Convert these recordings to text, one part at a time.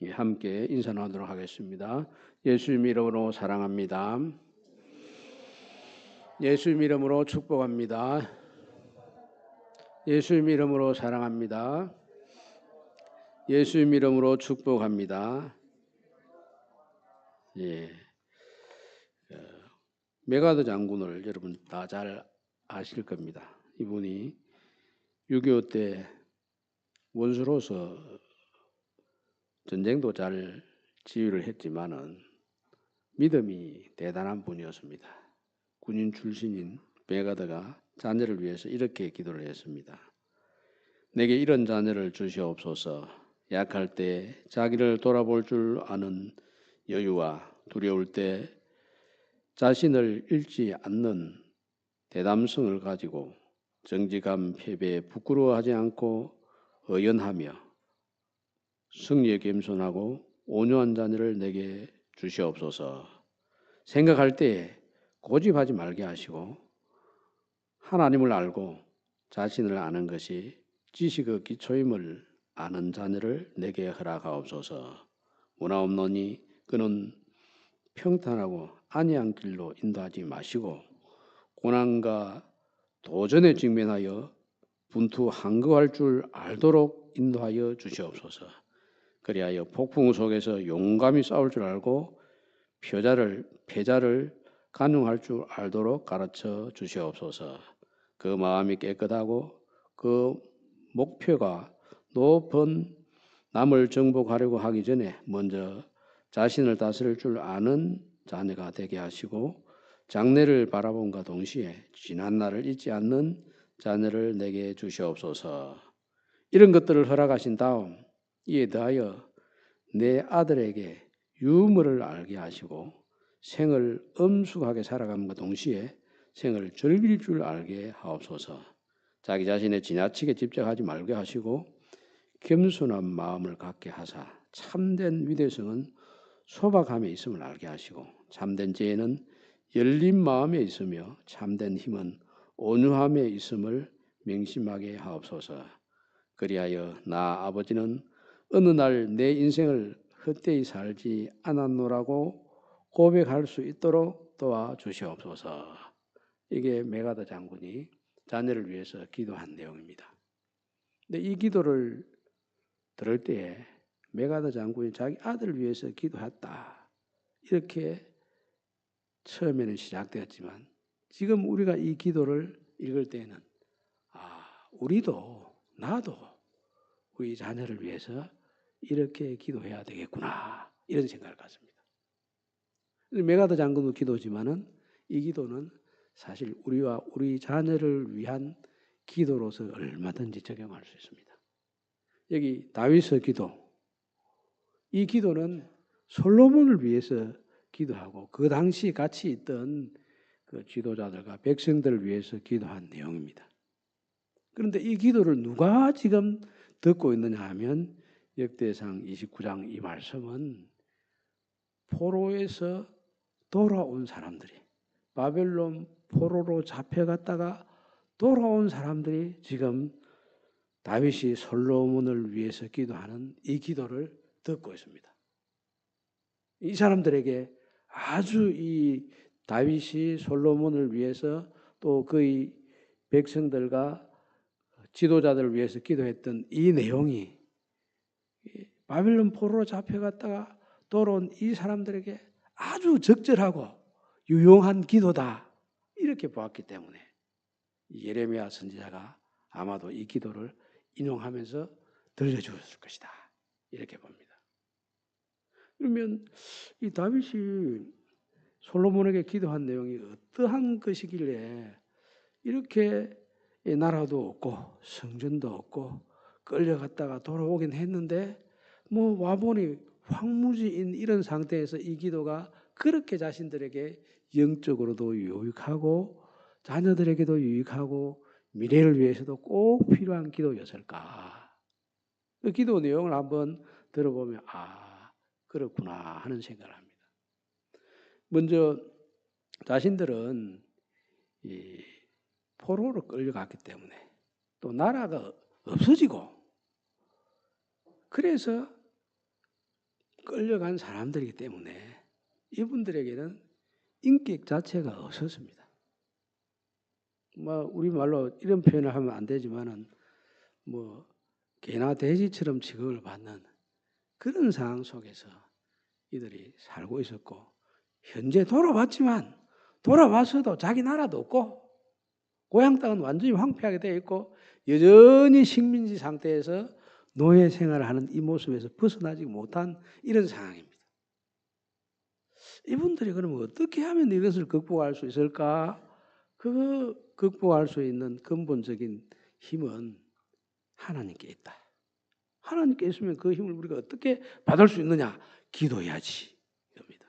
예, 함께 인사 나누도록 하겠습니다. 예수님 이름으로 사랑합니다. 예수님 이름으로 축복합니다. 예수님 이름으로 사랑합니다. 예수님 이름으로 축복합니다. 예, 메가더 장군을 여러분 다 잘 아실 겁니다. 이분이 6.25 때 원수로서 전쟁도 잘 지휘를 했지만은 믿음이 대단한 분이었습니다. 군인 출신인 메가더가 자녀를 위해서 이렇게 기도를 했습니다. 내게 이런 자녀를 주시옵소서. 약할 때 자기를 돌아볼 줄 아는 여유와 두려울 때 자신을 잃지 않는 대담성을 가지고 정직한 패배에 부끄러워하지 않고 의연하며 승리에 겸손하고 온유한 자녀를 내게 주시옵소서. 생각할 때 고집하지 말게 하시고 하나님을 알고 자신을 아는 것이 지식의 기초임을 아는 자녀를 내게 허락하옵소서. 문화없노니 그는 평탄하고 안이한 길로 인도하지 마시고 고난과 도전에 직면하여 분투한거할 줄 알도록 인도하여 주시옵소서. 그리하여 폭풍 속에서 용감히 싸울 줄 알고 패자를 간용할 줄 알도록 가르쳐 주시옵소서. 그 마음이 깨끗하고 그 목표가 높은 남을 정복하려고 하기 전에 먼저 자신을 다스릴 줄 아는 자녀가 되게 하시고 장래를 바라봄과 동시에 지난 날을 잊지 않는 자녀를 내게 주시옵소서. 이런 것들을 허락하신 다음 이에 더하여 내 아들에게 유머를 알게 하시고 생을 엄숙하게 살아감과 동시에 생을 즐길 줄 알게 하옵소서. 자기 자신에 지나치게 집착하지 말게 하시고 겸손한 마음을 갖게 하사 참된 위대성은 소박함에 있음을 알게 하시고 참된 지혜는 열린 마음에 있으며 참된 힘은 온유함에 있음을 명심하게 하옵소서. 그리하여 나 아버지는 어느 날 내 인생을 헛되이 살지 않았노라고 고백할 수 있도록 도와주시옵소서. 이게 메가더 장군이 자녀를 위해서 기도한 내용입니다. 근데 이 기도를 들을 때에 메가더 장군이 자기 아들을 위해서 기도했다. 이렇게 처음에는 시작되었지만 지금 우리가 이 기도를 읽을 때에는 우리도 나도 우리 자녀를 위해서 이렇게 기도해야 되겠구나 이런 생각을 갖습니다. 메가더 장군도 기도지만은 이 기도는 사실 우리와 우리 자녀를 위한 기도로서 얼마든지 적용할 수 있습니다. 여기 다윗의 기도, 이 기도는 솔로몬을 위해서 기도하고 그 당시 같이 있던 그 지도자들과 백성들을 위해서 기도한 내용입니다. 그런데 이 기도를 누가 지금 듣고 있느냐 하면 역대상 29장 이 말씀은 포로에서 돌아온 사람들이 바벨론 포로로 잡혀갔다가 돌아온 사람들이 지금 다윗이 솔로몬을 위해서 기도하는 이 기도를 듣고 있습니다. 이 사람들에게 아주 이 다윗이 솔로몬을 위해서 또 그의 백성들과 지도자들을 위해서 기도했던 이 내용이 바벨론 포로로 잡혀갔다가 돌아온 이 사람들에게 아주 적절하고 유용한 기도다 이렇게 보았기 때문에 예레미야 선지자가 아마도 이 기도를 인용하면서 들려주었을 것이다 이렇게 봅니다. 그러면 이 다윗이 솔로몬에게 기도한 내용이 어떠한 것이길래 이렇게 나라도 없고 성전도 없고 끌려갔다가 돌아오긴 했는데 뭐 와보니 황무지인 이런 상태에서 이 기도가 그렇게 자신들에게 영적으로도 유익하고 자녀들에게도 유익하고 미래를 위해서도 꼭 필요한 기도였을까? 그 기도 내용을 한번 들어보면 그렇구나 하는 생각을 합니다. 먼저 자신들은 이 포로로 끌려갔기 때문에 또 나라가 없어지고 그래서 끌려간 사람들이기 때문에 이분들에게는 인격 자체가 없었습니다. 뭐 우리말로 이런 표현을 하면 안 되지만은 뭐 개나 돼지처럼 취급을 받는 그런 상황 속에서 이들이 살고 있었고, 현재 돌아왔지만 돌아왔어도 자기 나라도 없고 고향 땅은 완전히 황폐하게 되어 있고 여전히 식민지 상태에서 노예 생활을 하는 이 모습에서 벗어나지 못한 이런 상황입니다. 이분들이 그러면 어떻게 하면 이것을 극복할 수 있을까? 그 극복할 수 있는 근본적인 힘은 하나님께 있다. 하나님께 있으면 그 힘을 우리가 어떻게 받을 수 있느냐? 기도해야지. 이겁니다.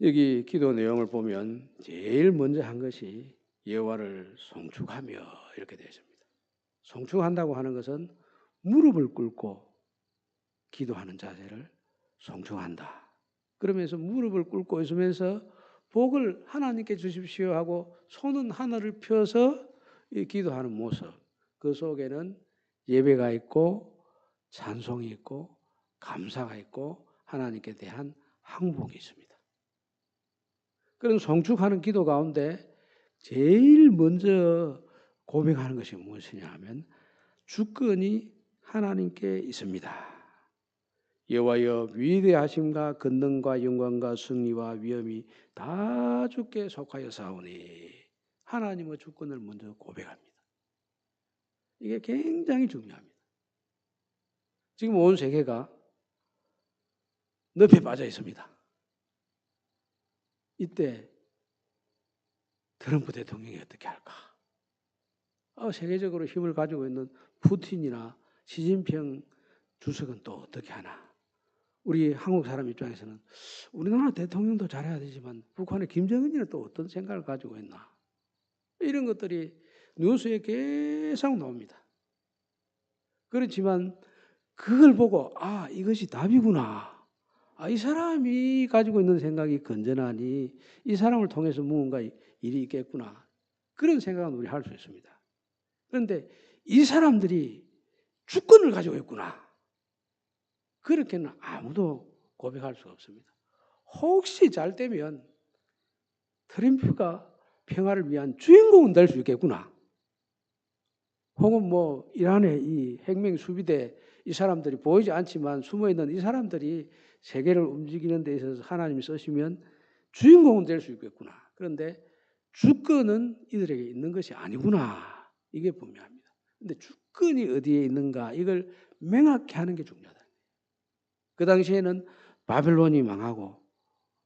여기 기도 내용을 보면 제일 먼저 한 것이 여호와를 송축하며 이렇게 되어 있습니다. 송축한다고 하는 것은 무릎을 꿇고 기도하는 자세를 송축한다. 그러면서 무릎을 꿇고 있으면서 복을 하나님께 주십시오 하고 손은 하늘을 펴서 기도하는 모습. 그 속에는 예배가 있고 찬송이 있고 감사가 있고 하나님께 대한 항복이 있습니다. 그런 송축하는 기도 가운데 제일 먼저 고백하는 것이 무엇이냐 하면 주권이 하나님께 있습니다. 여호와여 위대하심과 권능과 영광과 승리와 위엄이 다 주께 속하여 사오니 하나님의 주권을 먼저 고백합니다. 이게 굉장히 중요합니다. 지금 온 세계가 늪에 빠져 있습니다. 이때 트럼프 대통령이 어떻게 할까? 세계적으로 힘을 가지고 있는 푸틴이나 시진핑 주석은 또 어떻게 하나? 우리 한국 사람 입장에서는 우리나라 대통령도 잘해야 되지만 북한의 김정은이는 또 어떤 생각을 가지고 있나? 이런 것들이 뉴스에 계속 나옵니다. 그렇지만 그걸 보고 이것이 답이구나. 이 사람이 가지고 있는 생각이 건전하니 이 사람을 통해서 무언가 일이 있겠구나. 그런 생각은 우리 할 수 있습니다. 그런데 이 사람들이 주권을 가지고 있구나. 그렇게는 아무도 고백할 수가 없습니다. 혹시 잘 되면 트럼프가 평화를 위한 주인공은 될 수 있겠구나. 혹은 뭐 이란의 이 핵명 수비대 이 사람들이 보이지 않지만 숨어있는 이 사람들이 세계를 움직이는 데 있어서 하나님이 쓰시면 주인공은 될 수 있겠구나. 그런데 주권은 이들에게 있는 것이 아니구나. 이게 분명합니다. 그런데 주권이 어디에 있는가 이걸 명확히 하는 게 중요하다. 그 당시에는 바벨론이 망하고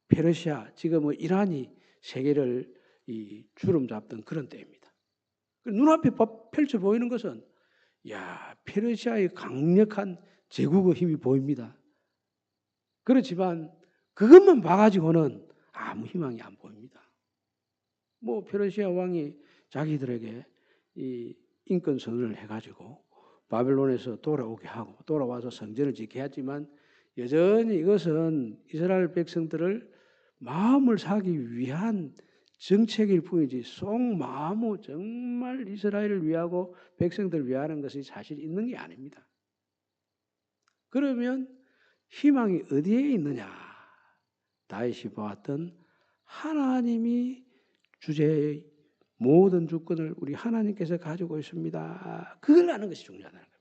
페르시아, 지금은 이란이 세계를 주름 잡던 그런 때입니다. 눈앞에 펼쳐 보이는 것은 페르시아의 강력한 제국의 힘이 보입니다. 그렇지만 그것만 봐가지고는 아무 희망이 안 보입니다. 뭐 페르시아 왕이 자기들에게 이 인권 선언을 해가지고 바벨론에서 돌아오게 하고 돌아와서 성전을 짓게 했지만 여전히 이것은 이스라엘 백성들을 마음을 사기 위한 정책일 뿐이지 속마음으로 정말 이스라엘을 위하고 백성들을 위하는 것이 사실 있는 게 아닙니다. 그러면 희망이 어디에 있느냐? 다윗이 보았던 하나님이 주제의 모든 주권을 우리 하나님께서 가지고 있습니다. 그걸 아는 것이 중요하다는 겁니다.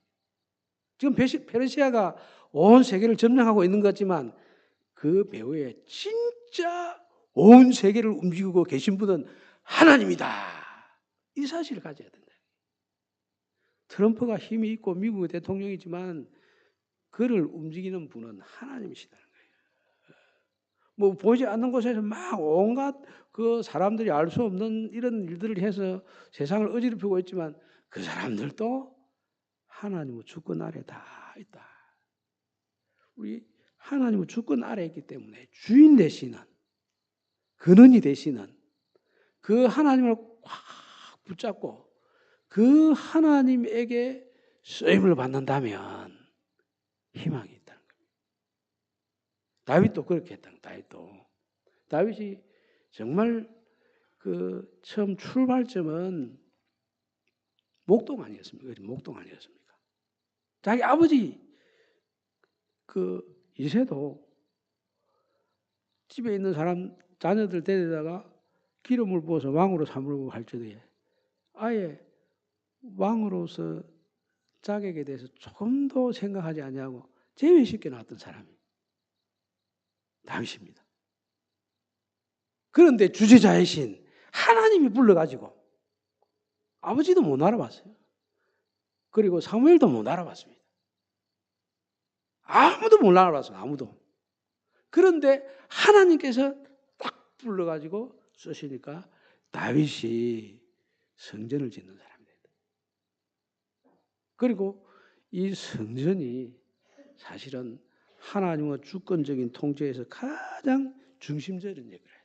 지금 페르시아가 온 세계를 점령하고 있는 것 같지만 그 배후에 진짜 온 세계를 움직이고 계신 분은 하나님이다. 이 사실을 가져야 된다. 트럼프가 힘이 있고 미국의 대통령이지만 그를 움직이는 분은 하나님이시다는 거예요. 뭐 보이지 않는 곳에서 막 온갖 그 사람들이 알 수 없는 이런 일들을 해서 세상을 어지럽히고 있지만 그 사람들도 하나님의 주권 아래 다 있다. 우리 하나님의 주권 아래에 있기 때문에 주인 되시는 근원이 되시는 그 하나님을 확 붙잡고 그 하나님에게 쓰임을 받는다면 희망이 있다는 겁니다. 다윗도 그렇게 했다. 다윗이 정말 그 처음 출발점은 목동 아니었습니까? 자기 아버지 이새도 집에 있는 사람 자녀들 데려다가 기름을 부어서 왕으로 삼으려고 할 적에 아예 왕으로서 자격에 대해서 조금도 생각하지 아니하고 제외시켜 놨던 사람이 다윗입니다. 그런데 주제자의 신 하나님이 불러가지고 아버지도 못 알아봤어요. 그리고 사무엘도 못 알아봤습니다. 아무도 못 알아봤어요. 아무도. 그런데 하나님께서 딱 불러가지고 쓰시니까 다윗이 성전을 짓는 사람이 됐다. 그리고 이 성전이 사실은 하나님의 주권적인 통치에서 가장 중심적인 역할을 해요.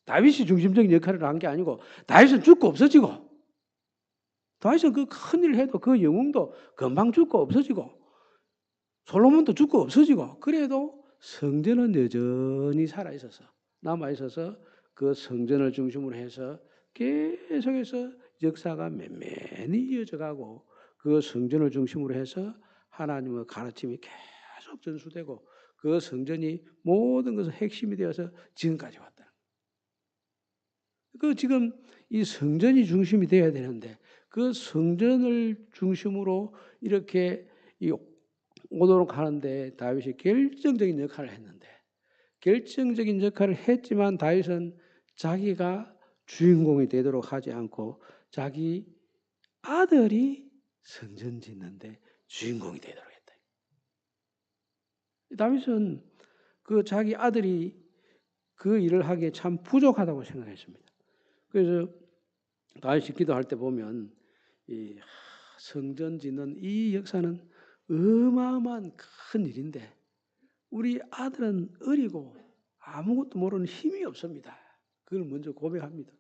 다윗이 중심적인 역할을 한 게 아니고 다윗은 죽고 없어지고 다윗은 그 큰 일을 해도 그 영웅도 금방 죽고 없어지고 솔로몬도 죽고 없어지고 그래도 성전은 여전히 살아있어서 남아있어서 그 성전을 중심으로 해서 계속해서 역사가 맨맨히 이어져가고 그 성전을 중심으로 해서 하나님의 가르침이 계속 전수되고 그 성전이 모든 것의 핵심이 되어서 지금까지 왔다. 지금 이 성전이 중심이 되어야 되는데 그 성전을 중심으로 이렇게 오도록 하는데 다윗이 결정적인 역할을 했는데 결정적인 역할을 했지만 다윗은 자기가 주인공이 되도록 하지 않고 자기 아들이 성전 짓는데 주인공이 되도록 했다. 다윗은 자기 아들이 그 일을 하기에 참 부족하다고 생각했습니다. 그래서 다윗이 기도할 때 보면 이 성전 짓는 이 역사는 어마어마한 큰 일인데 우리 아들은 어리고 아무것도 모르는 힘이 없습니다. 그걸 먼저 고백합니다.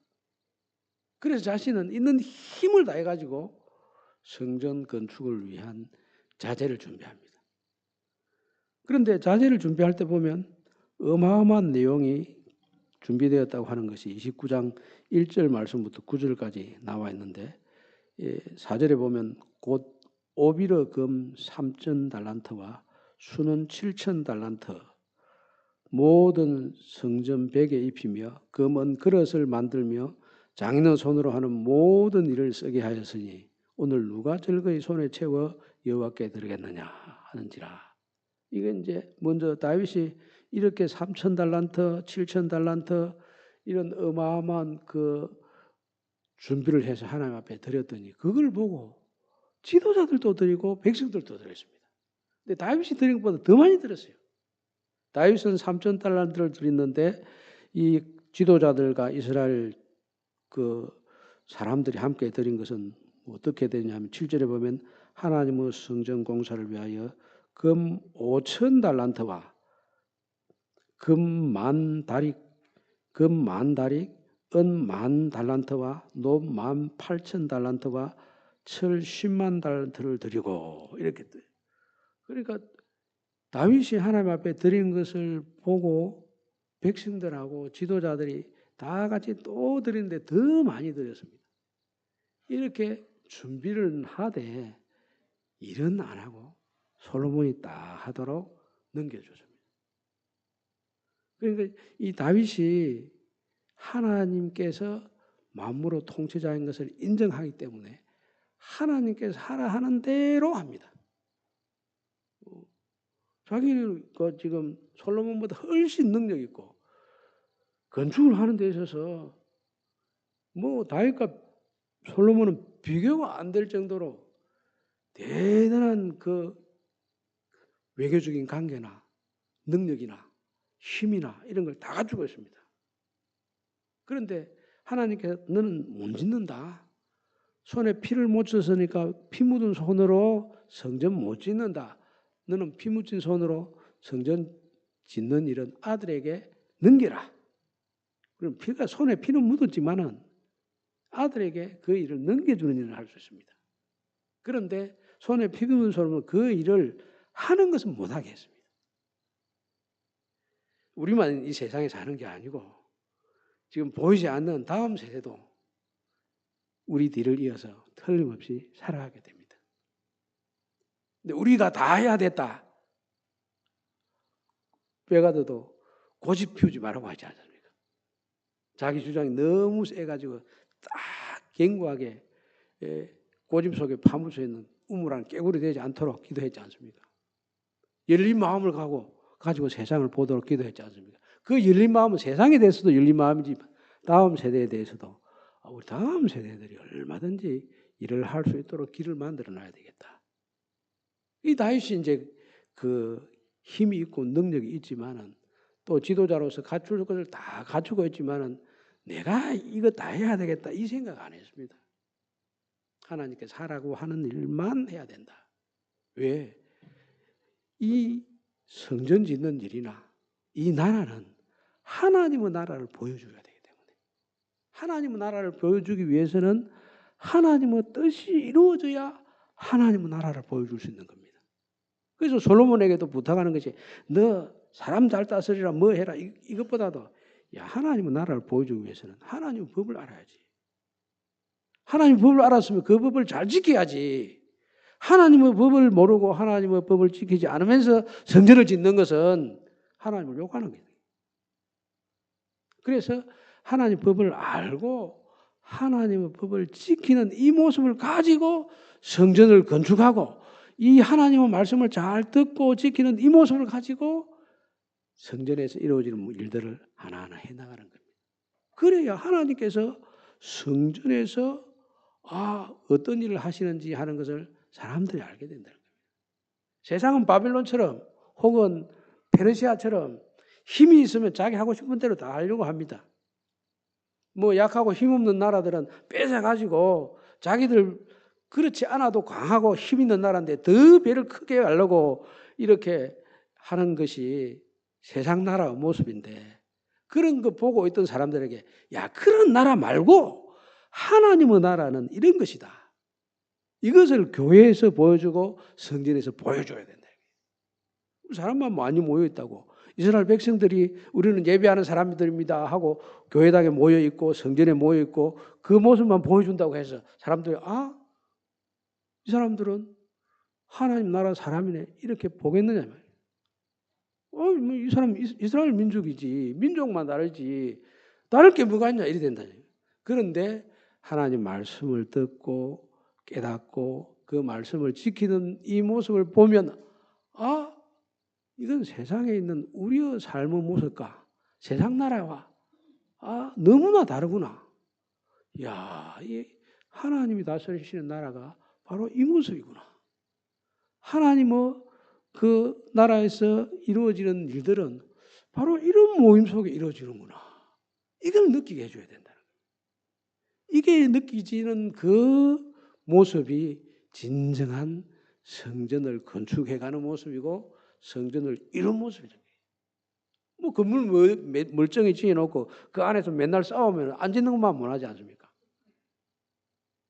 그래서 자신은 있는 힘을 다해가지고 성전 건축을 위한 자재를 준비합니다. 그런데 자재를 준비할 때 보면 어마어마한 내용이 준비되었다고 하는 것이 29장 1절 말씀부터 9절까지 나와 있는데 4절에 보면 곧 오비러 금 3,000달란트와 수는 7,000달란트 모든 성전 벽에 입히며 금은 그릇을 만들며 장인의 손으로 하는 모든 일을 쓰게 하였으니 오늘 누가 즐거이 손에 채워 여호와께 드리겠느냐 하는지라. 이게 이제 먼저 다윗이 이렇게 3,000달란트, 7,000달란트 이런 어마어마한 준비를 해서 하나님 앞에 드렸더니 그걸 보고 지도자들도 드리고 백성들도 드렸습니다. 근데 다윗이 드린 것보다 더 많이 드렸어요. 다윗은 3,000달란트를 드렸는데 이 지도자들과 이스라엘 사람들이 함께 드린 것은 어떻게 되냐면 7절에 보면 하나님의 성전 공사를 위하여 금 5,000달란트와 금 10,000다릭, 은 10,000달란트와 노 18,000달란트와 철 100,000달란트를 드리고 이렇게 돼요. 그러니까 다윗이 하나님 앞에 드린 것을 보고 백성들하고 지도자들이 다 같이 또 드리는데 더 많이 드렸습니다. 이렇게 준비를 하되 일은 안 하고 솔로몬이 다 하도록 넘겨줬습니다. 그러니까 이 다윗이 하나님께서 만물의 통치자인 것을 인정하기 때문에 하나님께서 하라 하는 대로 합니다. 자기는 지금 솔로몬보다 훨씬 능력 있고 건축을 하는 데 있어서 다윗과 솔로몬은 비교가 안 될 정도로 대단한 외교적인 관계나 능력이나 힘이나 이런 걸 다 가지고 있습니다. 그런데 하나님께서 너는 못 짓는다. 손에 피를 못 썼으니까 피 묻은 손으로 성전 못 짓는다. 너는 피 묻힌 손으로 성전 짓는 일은 아들에게 넘겨라. 그럼 손에 피는 묻었지만은 아들에게 그 일을 넘겨주는 일을 할 수 있습니다. 그런데 손에 피 묻은 손으로 그 일을 하는 것은 못하게 했습니다. 우리만 이 세상에 사는 게 아니고 지금 보이지 않는 다음 세대도 우리 뒤를 이어서 틀림없이 살아가게 됩니다. 근데 우리가 다 해야 됐다. 베가더도 고집 피우지 말라고 하지 않습니까? 자기 주장이 너무 세가지고 딱 견고하게 고집 속에 파묻혀 있는 우물안 깨구리 되지 않도록 기도했지 않습니까? 열린 마음을 가지고 세상을 보도록 기도했지 않습니까? 그 열린 마음은 세상에 대해서도 열린 마음이지 다음 세대에 대해서도 우리 다음 세대들이 얼마든지 일을 할 수 있도록 길을 만들어 놔야 되겠다. 이 다윗이 이제 그 힘이 있고 능력이 있지만은 또 지도자로서 갖출 것을 다 갖추고 있지만은 내가 이거 다 해야 되겠다 이 생각 안 했습니다. 하나님께서 하라고 하는 일만 해야 된다. 왜? 이 성전 짓는 일이나 이 나라는 하나님의 나라를 보여줘야 되기 때문에 하나님의 나라를 보여주기 위해서는 하나님의 뜻이 이루어져야 하나님의 나라를 보여줄 수 있는 겁니다. 그래서 솔로몬에게도 부탁하는 것이 너 사람 잘 다스리라 뭐 해라 이것보다도 야 하나님의 나라를 보여주기 위해서는 하나님의 법을 알아야지. 하나님의 법을 알았으면 그 법을 잘 지켜야지. 하나님의 법을 모르고 하나님의 법을 지키지 않으면서 성전을 짓는 것은 하나님을 욕하는 거예요. 그래서 하나님의 법을 알고 하나님의 법을 지키는 이 모습을 가지고 성전을 건축하고 이 하나님의 말씀을 잘 듣고 지키는 이 모습을 가지고 성전에서 이루어지는 일들을 하나하나 해나가는 겁니다. 그래야 하나님께서 성전에서 어떤 일을 하시는지 하는 것을 사람들이 알게 된다는 겁니다. 세상은 바빌론처럼 혹은 페르시아처럼 힘이 있으면 자기 하고 싶은 대로 다 하려고 합니다. 뭐 약하고 힘없는 나라들은 뺏어가지고 자기들 그렇지 않아도 강하고 힘 있는 나라인데 더 배를 크게 하려고 이렇게 하는 것이 세상 나라의 모습인데 그런 거 보고 있던 사람들에게 야 그런 나라 말고 하나님의 나라는 이런 것이다. 이것을 교회에서 보여주고 성전에서 보여줘야 된다. 사람만 많이 모여있다고 이스라엘 백성들이 우리는 예배하는 사람들입니다 하고 교회당에 모여있고 성전에 모여있고 그 모습만 보여준다고 해서 사람들이 이 사람들은 하나님 나라 사람이네 이렇게 보겠느냐 말이에요. 이 사람 이스라엘 민족이지 민족만 다르지 다를 게 뭐가 있냐 이래 된다니. 그런데 하나님 말씀을 듣고 깨닫고 그 말씀을 지키는 이 모습을 보면 이건 세상에 있는 우리의 삶의 모습과 세상 나라와 너무나 다르구나. 야, 이 하나님이 다스리시는 나라가 바로 이 모습이구나. 하나님의 그 나라에서 이루어지는 일들은 바로 이런 모임 속에 이루어지는구나. 이걸 느끼게 해줘야 된다는 거예요. 이게 느끼지는 그 모습이 진정한 성전을 건축해가는 모습이고 성전을 이룬 모습이죠. 뭐 건물 멀쩡히 지어놓고 그 안에서 맨날 싸우면 안 짓는 것만 못하지 않습니까?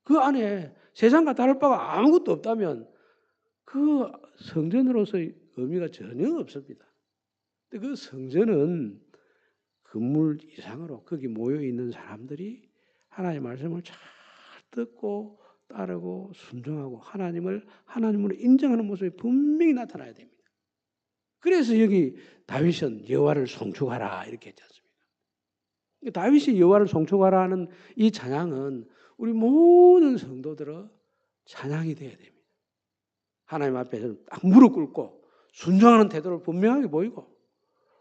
그 안에 세상과 다를 바가 아무것도 없다면 그 성전으로서의 의미가 전혀 없습니다. 근데 그 성전은 건물 이상으로 거기 모여있는 사람들이 하나님의 말씀을 잘 듣고 따르고 순종하고 하나님으로 인정하는 모습이 분명히 나타나야 됩니다. 그래서 여기 다윗은 여호와를 송축하라 이렇게 했지 않습니까? 다윗이 여호와를 송축하라 하는 이 찬양은 우리 모든 성도들의 찬양이 되어야 됩니다. 하나님 앞에서 딱 무릎 꿇고 순종하는 태도를 분명하게 보이고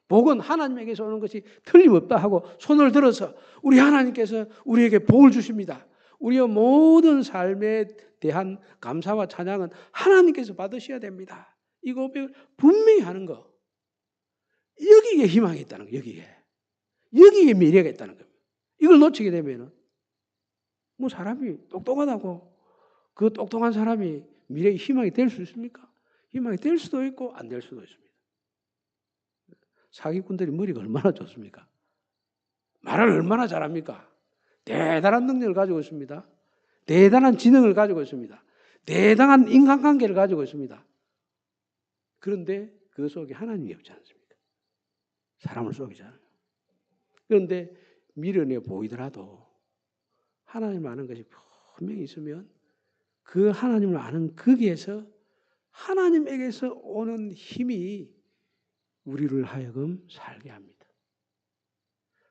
복은 하나님에게서 오는 것이 틀림없다 하고 손을 들어서 우리 하나님께서 우리에게 복을 주십니다. 우리의 모든 삶에 대한 감사와 찬양은 하나님께서 받으셔야 됩니다. 이 고백을 분명히 하는 거. 여기에 희망이 있다는 거. 여기에 미래가 있다는 겁니다. 이걸 놓치게 되면 뭐 사람이 똑똑하다고 그 똑똑한 사람이 미래의 희망이 될 수 있습니까? 희망이 될 수도 있고 안 될 수도 있습니다. 사기꾼들이 머리가 얼마나 좋습니까? 말을 얼마나 잘합니까? 대단한 능력을 가지고 있습니다. 대단한 지능을 가지고 있습니다. 대단한 인간관계를 가지고 있습니다. 그런데 그 속에 하나님이 없지 않습니까? 사람을 속이잖아요. 그런데 미련해 보이더라도 하나님 아는 것이 분명히 있으면 그 하나님을 아는 거기에서 하나님에게서 오는 힘이 우리를 하여금 살게 합니다.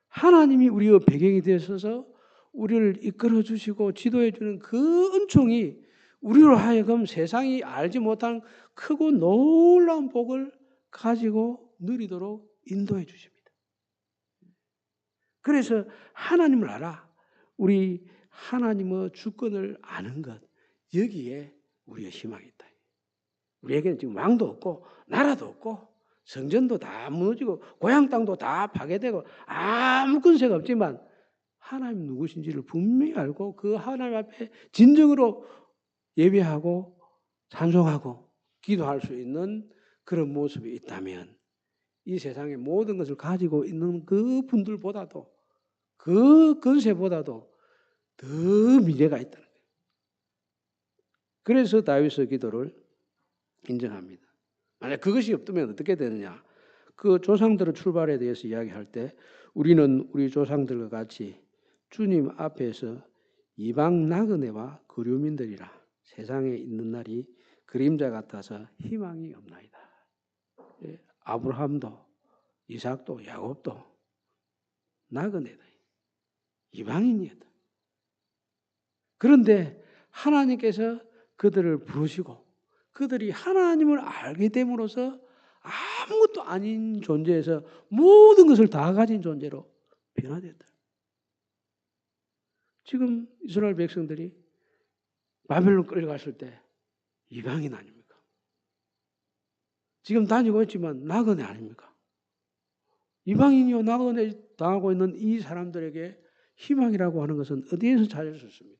하나님이 우리의 배경이 되셔서 우리를 이끌어 주시고 지도해 주는 그 은총이 우리로 하여금 세상이 알지 못한 크고 놀라운 복을 가지고 누리도록 인도해 주십니다. 그래서 하나님을 알아. 우리 하나님의 주권을 아는 것, 여기에 우리의 희망이 있다. 우리에게는 지금 왕도 없고 나라도 없고 성전도 다 무너지고 고향 땅도 다 파괴되고 아무 권세가 없지만 하나님 누구신지를 분명히 알고 그 하나님 앞에 진정으로 예배하고 찬송하고 기도할 수 있는 그런 모습이 있다면 이 세상의 모든 것을 가지고 있는 그 분들보다도 그 권세보다도 더 미래가 있다는 거예요. 그래서 다윗의 기도를 인정합니다. 만약 그것이 없다면 어떻게 되느냐? 그 조상들의 출발에 대해서 이야기할 때 우리는 우리 조상들과 같이 주님 앞에서 이방 나그네와 거류민들이라 세상에 있는 날이 그림자 같아서 희망이 없나이다. 아브라함도 이삭도 야곱도 나그네다. 이방인이었다. 그런데 하나님께서 그들을 부르시고 그들이 하나님을 알게 됨으로써 아무것도 아닌 존재에서 모든 것을 다 가진 존재로 변화됐다. 지금 이스라엘 백성들이 바벨론 끌려갔을 때 이방인 아닙니까? 지금 다니고 있지만 나그네 아닙니까? 이방인이요 나그네 당하고 있는 이 사람들에게 희망이라고 하는 것은 어디에서 찾을 수 있습니까?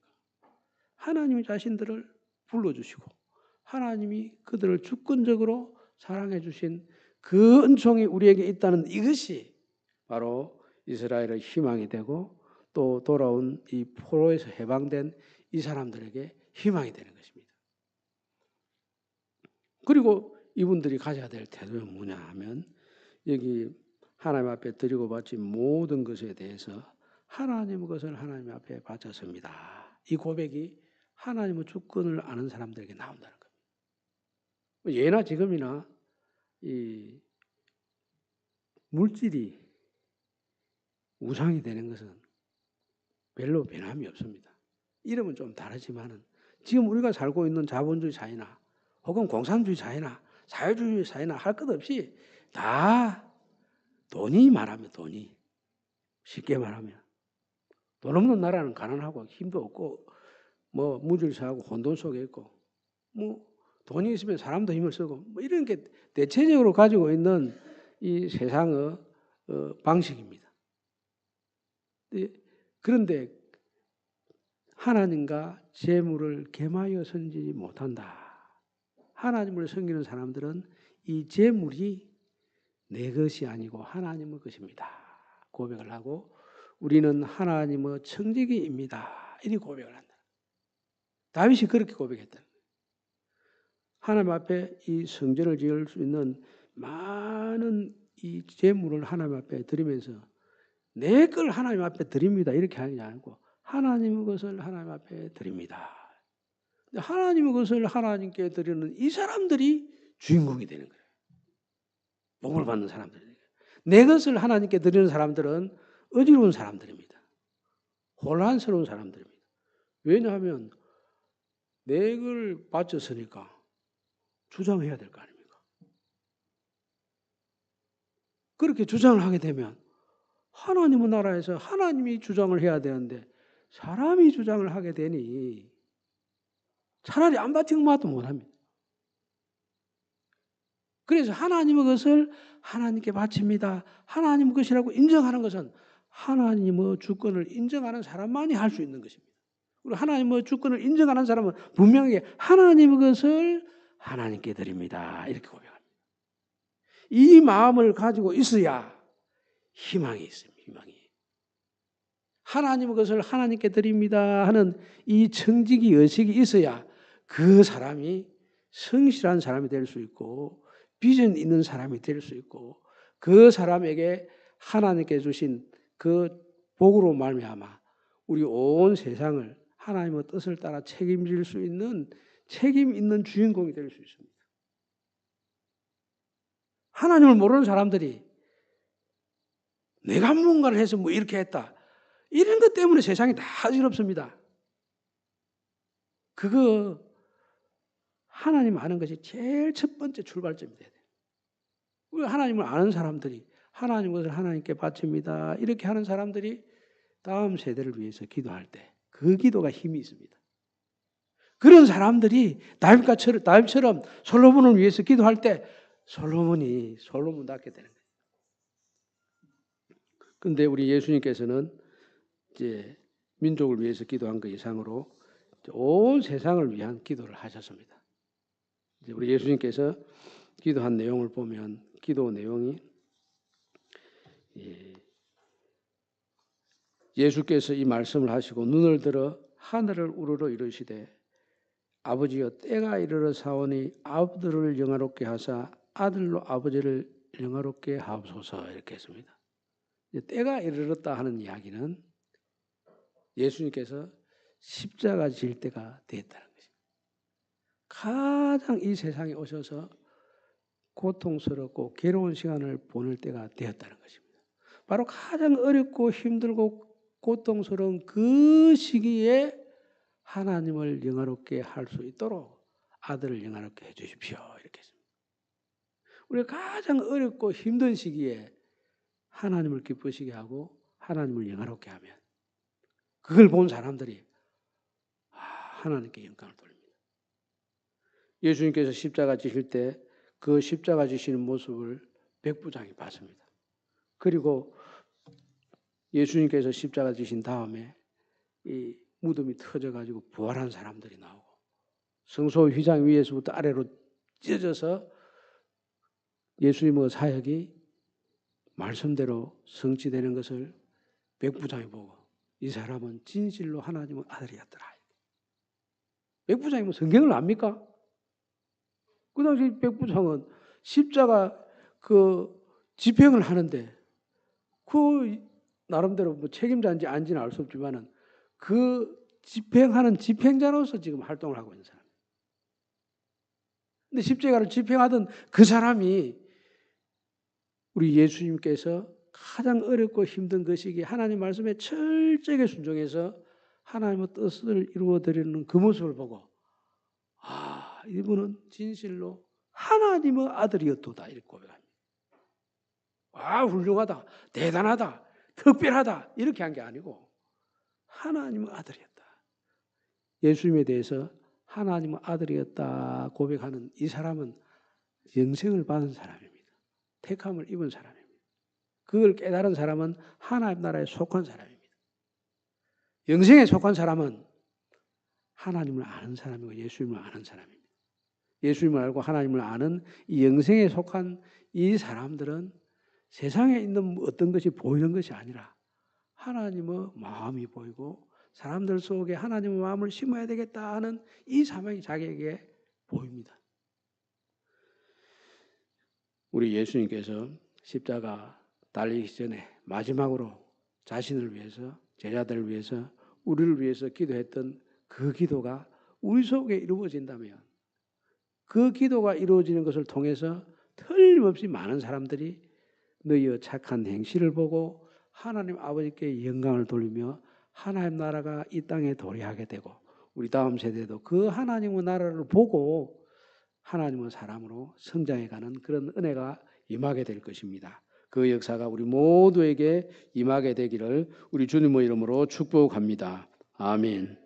하나님이 자신들을 불러주시고 하나님이 그들을 주권적으로 사랑해 주신 그 은총이 우리에게 있다는 이것이 바로 이스라엘의 희망이 되고 또 돌아온 이 포로에서 해방된 이 사람들에게 희망이 되는 것입니다. 그리고 이분들이 가져야 될 태도는 뭐냐 하면 여기 하나님 앞에 드리고 바친 모든 것에 대해서 하나님의 것을 하나님 앞에 바쳤습니다. 이 고백이 하나님의 주권을 아는 사람들에게 나온다는 겁니다. 예나 지금이나 이 물질이 우상이 되는 것은 별로 변함이 없습니다. 이름은 좀 다르지만은 지금 우리가 살고 있는 자본주의 사회나 혹은 공산주의 사회나 사회주의 사회나 할 것 없이 다 돈이 말하면 돈이 쉽게 말하면 돈 없는 나라는 가난하고 힘도 없고 뭐 무질서하고 혼돈 속에 있고 뭐 돈이 있으면 사람도 힘을 쓰고 뭐 이런 게 대체적으로 가지고 있는 이 세상의 방식입니다. 그런데 하나님과 재물을 겸하여 섬기지 못한다. 하나님을 섬기는 사람들은 이 재물이 내 것이 아니고 하나님의 것입니다. 고백을 하고 우리는 하나님의 청지기입니다. 이렇게 고백을 한다. 다윗이 그렇게 고백했다. 하나님 앞에 이 성전을 지을 수 있는 많은 이 재물을 하나님 앞에 드리면서 내 걸 하나님 앞에 드립니다. 이렇게 하는 게 아니고 하나님의 것을 하나님 앞에 드립니다. 하나님의 것을 하나님께 드리는 이 사람들이 주인공이 되는 거예요. 복을 받는 사람들이에요. 내 것을 하나님께 드리는 사람들은 어지러운 사람들입니다. 혼란스러운 사람들입니다. 왜냐하면 내 걸 바쳤으니까 주장해야 될 거 아닙니까? 그렇게 주장을 하게 되면 하나님의 나라에서 하나님이 주장을 해야 되는데 사람이 주장을 하게 되니 차라리 안 바치는 맛도 못합니다. 그래서 하나님의 것을 하나님께 바칩니다. 하나님의 것이라고 인정하는 것은 하나님의 주권을 인정하는 사람만이 할 수 있는 것입니다. 그리고 하나님의 주권을 인정하는 사람은 분명히 하나님의 것을 하나님께 드립니다. 이렇게 고백합니다. 이 마음을 가지고 있어야 희망이 있습니다. 희망이. 하나님의 것을 하나님께 드립니다 하는 이 청지기 의식이 있어야 그 사람이 성실한 사람이 될 수 있고 비전 있는 사람이 될 수 있고 그 사람에게 하나님께 주신 그 복으로 말미암아 우리 온 세상을 하나님의 뜻을 따라 책임질 수 있는 책임 있는 주인공이 될 수 있습니다. 하나님을 모르는 사람들이 내가 뭔가를 해서 뭐 이렇게 했다. 이런 것 때문에 세상이 다 어지럽습니다. 그거 하나님 아는 것이 제일 첫 번째 출발점이 돼야 돼요. 우리 하나님을 아는 사람들이 하나님 것을 하나님께 바칩니다. 이렇게 하는 사람들이 다음 세대를 위해서 기도할 때 그 기도가 힘이 있습니다. 그런 사람들이 다윗처럼 솔로몬을 위해서 기도할 때 솔로몬답게 되는 거예요. 그런데 우리 예수님께서는 이제 민족을 위해서 기도한 것 이상으로 온 세상을 위한 기도를 하셨습니다. 이제 우리 예수님께서 기도한 내용을 보면 기도 내용이 예수께서 이 말씀을 하시고 눈을 들어 하늘을 우러러 이르시되 아버지여 때가 이르러 사오니 아들을 영화롭게 하사 아들로 아버지를 영화롭게 하옵소서 이렇게 했습니다. 때가 이르렀다 하는 이야기는 예수님께서 십자가 질 때가 됐다는 것입니다. 가장 이 세상에 오셔서 고통스럽고 괴로운 시간을 보낼 때가 되었다는 것입니다. 바로 가장 어렵고 힘들고 고통스러운 그 시기에 하나님을 영화롭게 할 수 있도록 아들을 영화롭게 해 주십시오. 이렇게 했습니다. 우리가 가장 어렵고 힘든 시기에 하나님을 기쁘시게 하고 하나님을 영화롭게 하면 그걸 본 사람들이 하나님께 영광을 돌립니다. 예수님께서 십자가 지실 때 그 십자가 지시는 모습을 백부장이 봤습니다. 그리고 예수님께서 십자가 지신 다음에 이 무덤이 터져가지고 부활한 사람들이 나오고 성소 휘장 위에서부터 아래로 찢어져서 예수님의 사역이 말씀대로 성취되는 것을 백부장이 보고 이 사람은 진실로 하나님의 아들이었더라. 백부장이 뭐 성경을 압니까? 그 당시 백부장은 십자가 그 집행을 하는데 그 나름대로 뭐 책임자인지 아닌지는 알 수 없지만은 그 집행하는 집행자로서 지금 활동을 하고 있는 사람. 근데 십자가를 집행하던 그 사람이 우리 예수님께서 가장 어렵고 힘든 그 시기에 하나님 말씀에 철저하게 순종해서 하나님의 뜻을 이루어드리는 그 모습을 보고 이분은 진실로 하나님의 아들이었도다 이렇게 고백합니다. 훌륭하다, 대단하다, 특별하다 이렇게 한 게 아니고 하나님의 아들이었다. 예수님에 대해서 하나님의 아들이었다 고백하는 이 사람은 영생을 받은 사람입니다. 택함을 입은 사람입니다. 그걸 깨달은 사람은 하나님 나라에 속한 사람입니다. 영생에 속한 사람은 하나님을 아는 사람이고 예수님을 아는 사람입니다. 예수님을 알고 하나님을 아는 이 영생에 속한 이 사람들은 세상에 있는 어떤 것이 보이는 것이 아니라 하나님의 마음이 보이고 사람들 속에 하나님의 마음을 심어야 되겠다 하는 이 사명이 자기에게 보입니다. 우리 예수님께서 십자가 달리기 전에 마지막으로 자신을 위해서 제자들을 위해서 우리를 위해서 기도했던 그 기도가 우리 속에 이루어진다면 그 기도가 이루어지는 것을 통해서 틀림없이 많은 사람들이 너희의 착한 행실을 보고 하나님 아버지께 영광을 돌리며 하나님 나라가 이 땅에 도래하게 되고 우리 다음 세대도 그 하나님의 나라를 보고 하나님의 사람으로 성장해가는 그런 은혜가 임하게 될 것입니다. 그 역사가 우리 모두에게 임하게 되기를 우리 주님의 이름으로 축복합니다. 아멘.